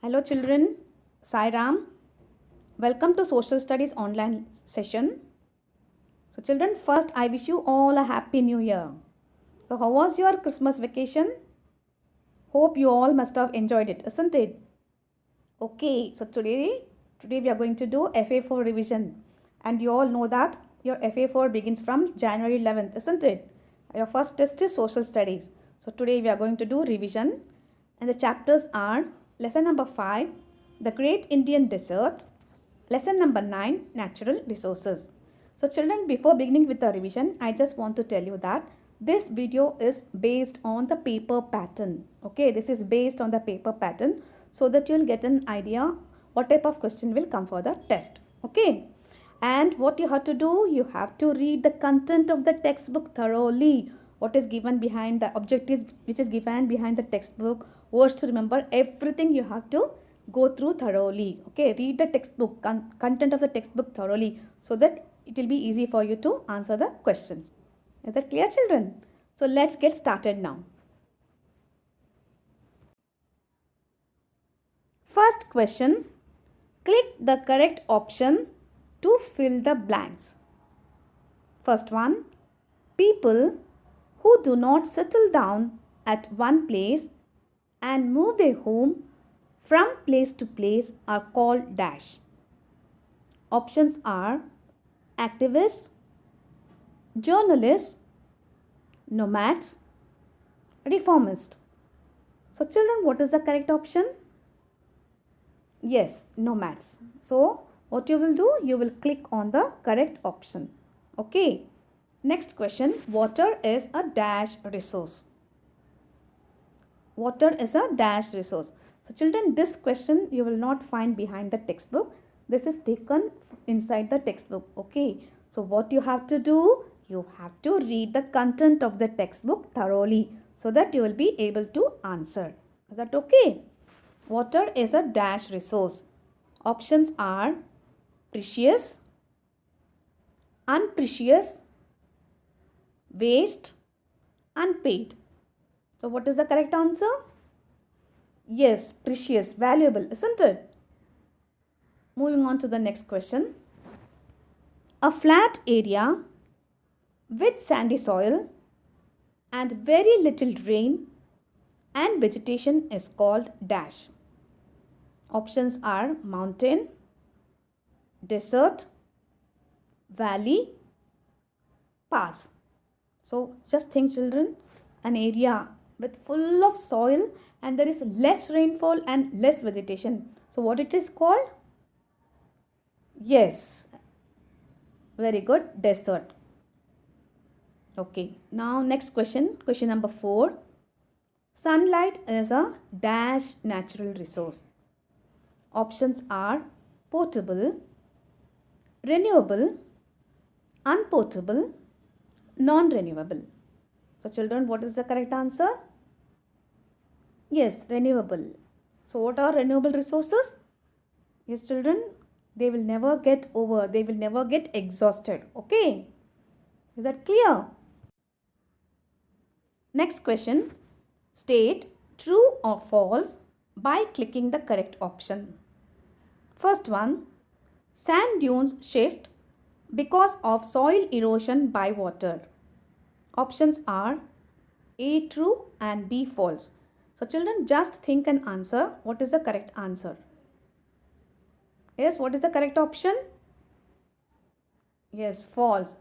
Hello children, Sai Ram. Welcome to Social Studies online session. So children, first I wish you all a happy new year. So how was your Christmas vacation? Hope you all must have enjoyed it, isn't it? Okay, so today we are going to do FA4 revision. And you all know that your FA4 begins from January 11th, isn't it? Your first test is social studies. So today we are going to do revision and the chapters are lesson number 5, the Great Indian Desert, lesson number 9, natural resources. So children, before beginning with the revision, I just want to tell you that this video is based on the paper pattern. Okay, this is based on the paper pattern so that you'll get an idea what type of question will come for the test. Okay, and what you have to do, you have to read the content of the textbook thoroughly. What is given behind the objectives which is given behind the textbook, words to remember, everything you have to go through thoroughly. Okay, read the textbook content of the textbook thoroughly so that it will be easy for you to answer the questions. Is that clear, children? So let's get started now. First question, click the correct option to fill the blanks. First one, people who do not settle down at one place and move their home from place to place are called dash. Options are activists, journalists, nomads, reformists. So children, what is the correct option? Yes, nomads. So what you will do? You will click on the correct option. Okay. Next question. Water is a dash resource. Water is a dash resource. So children, this question you will not find behind the textbook. This is taken inside the textbook. Okay. So what you have to do? You have to read the content of the textbook thoroughly so that you will be able to answer. Is that okay? Water is a dash resource. Options are precious, unprecious, waste, unpaid. So what is the correct answer? Yes, precious, valuable, isn't it? Moving on to the next question. A flat area with sandy soil and very little rain and vegetation is called dash. Options are mountain, desert, valley, pass. So just think children, an area with full of soil and there is less rainfall and less vegetation. So what it is called? Yes, very good, desert. Okay, now next question, question number 4. Sunlight is a dash natural resource. Options are potable, renewable, unpotable, non-renewable. So children, what is the correct answer? Yes, renewable. So what are renewable resources? Yes, children, they will never get over, they will never get exhausted. Okay, is that clear? Next question, state true or false by clicking the correct option. First one, sand dunes shift because of soil erosion by water. Options are A true and B false. So children, just think and answer what is the correct answer. Yes, what is the correct option? Yes, false.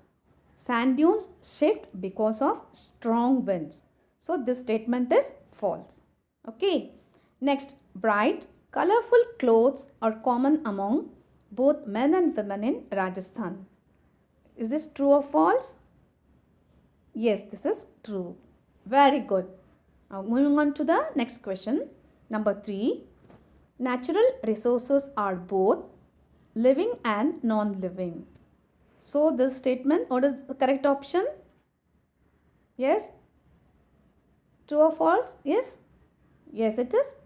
Sand dunes shift because of strong winds. So this statement is false. Okay. Next, bright, colorful clothes are common among both men and women in Rajasthan. Is this true or false? Yes, this is true. Very good. Now moving on to the next question. Number 3. Natural resources are both living and non-living. So this statement, what is the correct option? Yes? True or false? Yes? Yes, it is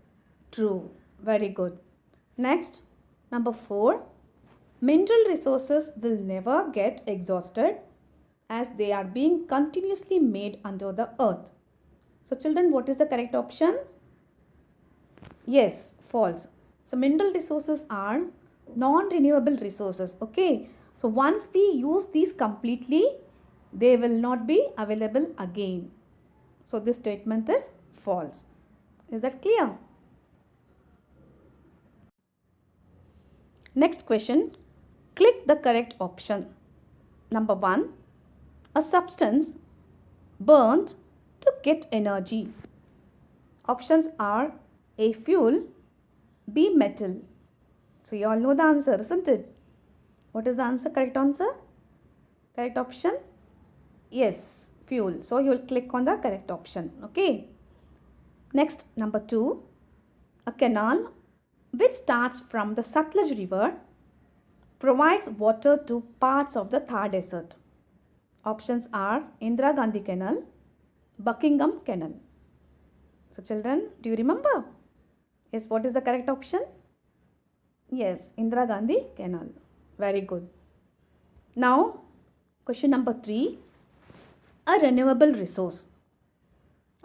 true. Very good. Next, number 4. Mineral resources will never get exhausted as they are being continuously made under the earth. So children, what is the correct option? Yes, false. So mineral resources are non-renewable resources. Okay. So once we use these completely, they will not be available again. So this statement is false. Is that clear? Next question. Click the correct option. Number 1. A substance burnt to get energy. Options are A. Fuel, B. Metal. So you all know the answer, isn't it? What is the answer? Correct answer? Correct option? Yes, fuel. So you will click on the correct option. Okay. Next, number 2. A canal which starts from the Satluj river provides water to parts of the Thar desert. Options are Indira Gandhi Canal, Buckingham Canal. So children, do you remember? Yes, what is the correct option? Yes, Indira Gandhi Canal. Very good. Now, question number 3. A renewable resource.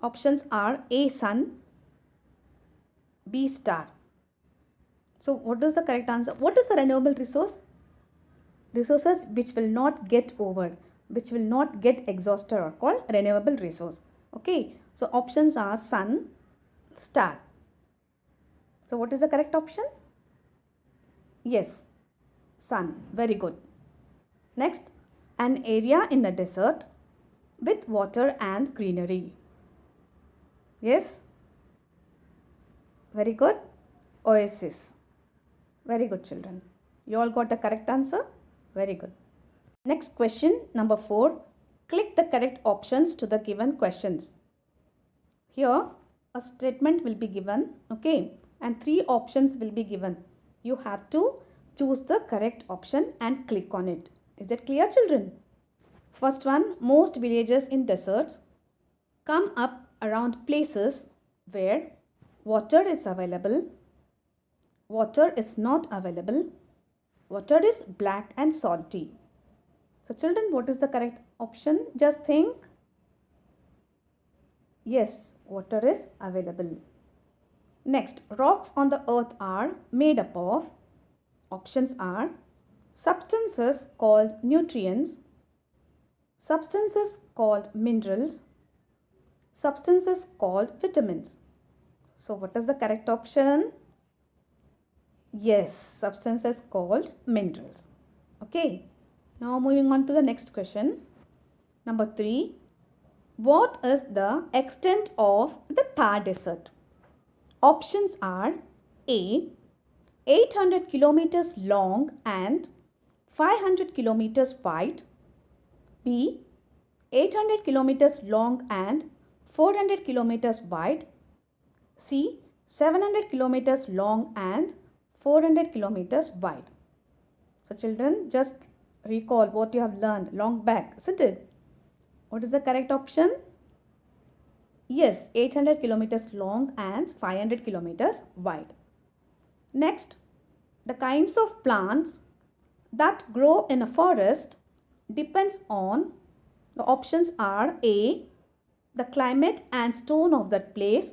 Options are A. Sun, B. Star. So what is the correct answer? What is a renewable resource? Resources which will not get over, which will not get exhausted are called renewable resource. Okay. So options are sun, star. So what is the correct option? Yes, sun. Very good. Next, an area in a desert with water and greenery. Yes. Very good. Oasis. Very good, children. You all got the correct answer? Very good. Next question, number 4. Click the correct options to the given questions. Here, a statement will be given, okay, and 3 options will be given. You have to choose the correct option and click on it. Is that clear, children? First one, most villages in deserts come up around places where water is available, water is not available, water is black and salty. So children, what is the correct option? Just think. Yes, water is available. Next, rocks on the earth are made up of. Options are substances called nutrients, substances called minerals, substances called vitamins. So what is the correct option? Yes, substances called minerals. Okay. Now moving on to the next question. Number 3. What is the extent of the Thar desert? Options are A. 800 kilometers long and 500 kilometers wide. B. 800 kilometers long and 400 kilometers wide. C. 700 kilometers long and 400 kilometers wide. So children, just recall what you have learned long back, isn't it? What is the correct option? Yes, 800 kilometers long and 500 kilometers wide. Next, the kinds of plants that grow in a forest depends on, the options are A. the climate and stone of that place,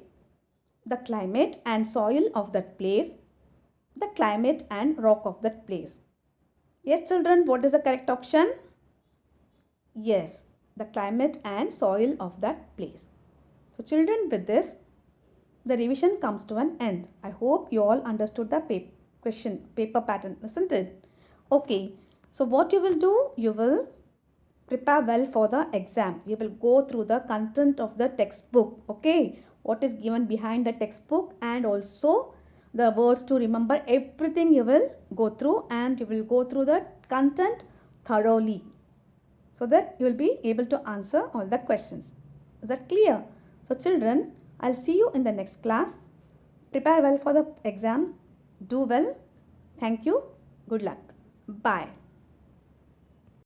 the climate and soil of that place, the climate and rock of that place. Yes, children, what is the correct option? Yes, the climate and soil of that place. So children, with this, the revision comes to an end. I hope you all understood the paper pattern, isn't it? Okay, so what you will do, you will prepare well for the exam. You will go through the content of the textbook, okay? What is given behind the textbook, and also the words to remember. Everything you will go through, and you will go through the content thoroughly, so that you will be able to answer all the questions. Is that clear? So children, I'll see you in the next class. Prepare well for the exam. Do well. Thank you. Good luck. Bye.